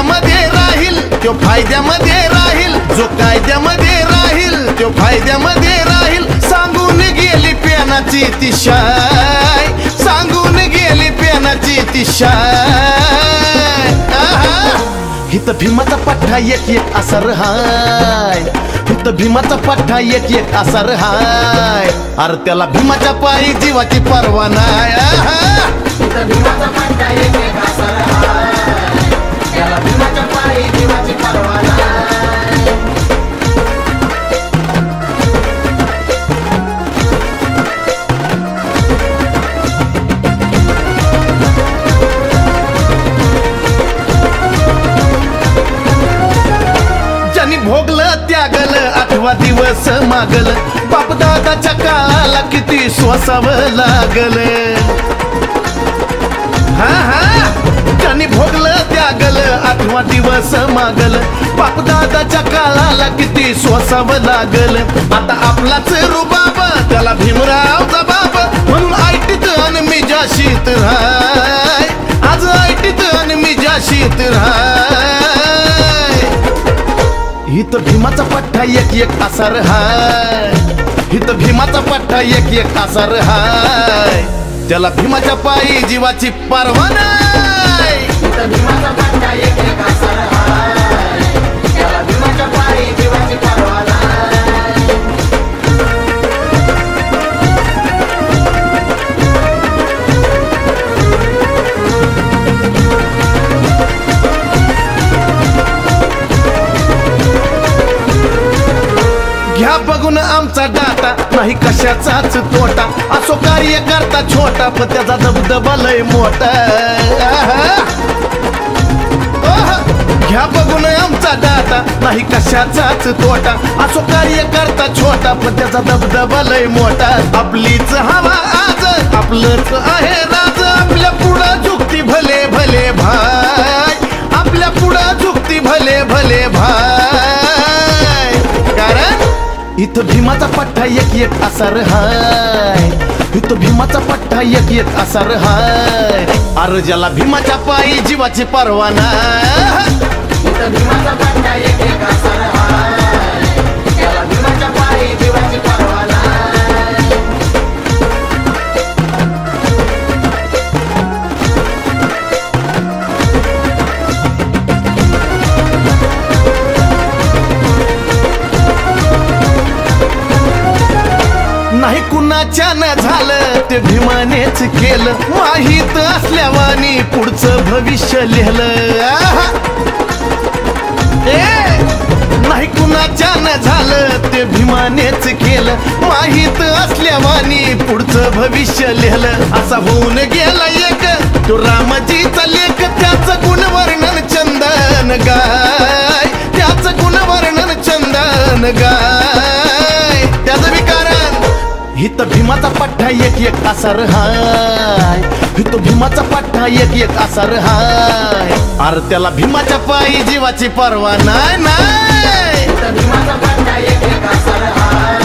कायद्यामध्ये राहील तो फायद्यामध्ये राहील, जो कायद्यामध्ये राहील तो फायद्यामध्ये राहील. सांगून गेली पेनाची ती शाय, सांगून गेली पेनाची ती शाय. हित भीमाचा पठ्ठा एक एक असा हाय, हित भीमाचा पठ्ठा एक एक असा हाय. अरे त्याला भीमाच्या पायी जीवाची पर्वा नाय. हित भीमाचा पठ्ठा एक एक असा हाय, त्याला भीमाच्या पायी जीवाची पर्वा नाय. भोगलं त्यागल 8वा दिवस मागल, बापदादाच्या काळाला किती सोसावं लागल. त्यांनी भोगलं त्यागल 8वा दिवस मागल, बापदादाच्या काळाला किती सोसावं लागल. आता आपलाच रुबाब त्याला भीमराव जबाब, म्हणून ऐटीत आणि मी जाशीत राय, आज ऐटीत आणि मी जाशीत राय. हित भीमाचा पठ्ठा एक एक असा हाय, हित भीमाचा पठ्ठा एक एक असा हाय. त्याला भीमाच्या पायी जीवाची पर्वा नाय. हित भीमाचा पठ्ठा एक एक असा हाय, त्याला भीमाच्या पायी जीवाची पर्वा नाय. घ्या बघून आमचा डाटा, नाही कशाचाच तोटा. असो कार्यकर्ता छोटा पण त्याचा दबदबा लय मोठा. घ्या बघून आमचा डाटा, नाही कशाचाच तोटा. असो कार्यकर्ता छोटा पण त्याचा दबदबा लय मोठा. आपलीच हवा आज, आपलंच आहे राज. आपल्या पुढं झुकती भले भले भाई, आपल्या पुढं झुकती भले भले भाई. कारण इथं भीमाचा पठ्ठा एक एक असा हाय, इथं भीमाचा पठ्ठा एक एक असा हाय. अरे ज्याला भीमाच्या पायी जीवाची पर्वा नाय. हित भीमाचा पठ्ठा एक एक असा हाय, त्याला भीमाच्या पायी जीवाची पर्वा नाय. नाही कुणाच्या न झालं ते भीमानेच केलं, माहित असल्यावानी पुढचं भविष्य लिहिलं. नाही कुणाच्या न झालं ते भीमानेच केलं, माहित असल्यावानी पुढचं भविष्य लिहिलं. असा होऊन गेला एक तो रामजीचा लेख, त्याचं गुणवर्णन चंदन गाय, त्याचं गुणवर्णन चंदन गाय. त्याचं विकारण हित भीमाचा पठ्ठा एक एक असा हाय, हित भीमाचा पठ्ठा एक एक असा हाय. अरे त्याला भीमाच्या पायी जीवाची पर्वा नाय नाय. हित भीमाचा पठ्ठा एक एक असा हाय,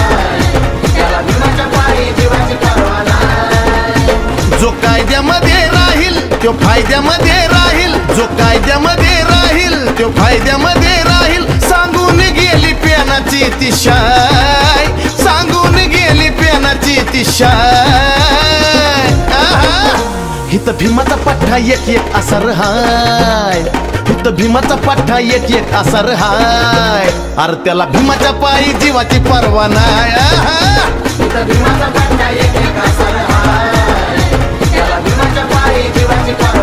त्याला भीमाच्या पायी जीवाची पर्वा नाय. जो कायद्यामध्ये राहील तो फायद्यामध्ये राहील, जो कायद्यामध्ये राहील तो फायद्यामध्ये राहील. सांगून गेली पेनाची ती शाय, सांगून गेली पेनाची ती शाय. हित भीमाचा पठ्ठा एक एक असा हाय, हित भीमाचा पठ्ठा एक एक असा हाय. अरे त्याला भीमाच्या पायी जीवाची पर्वा नाय. हित भीमाचा पठ्ठा एक एक असा हाय, त्याला भीमाच्या पायी जीवाची पर्वा नाय.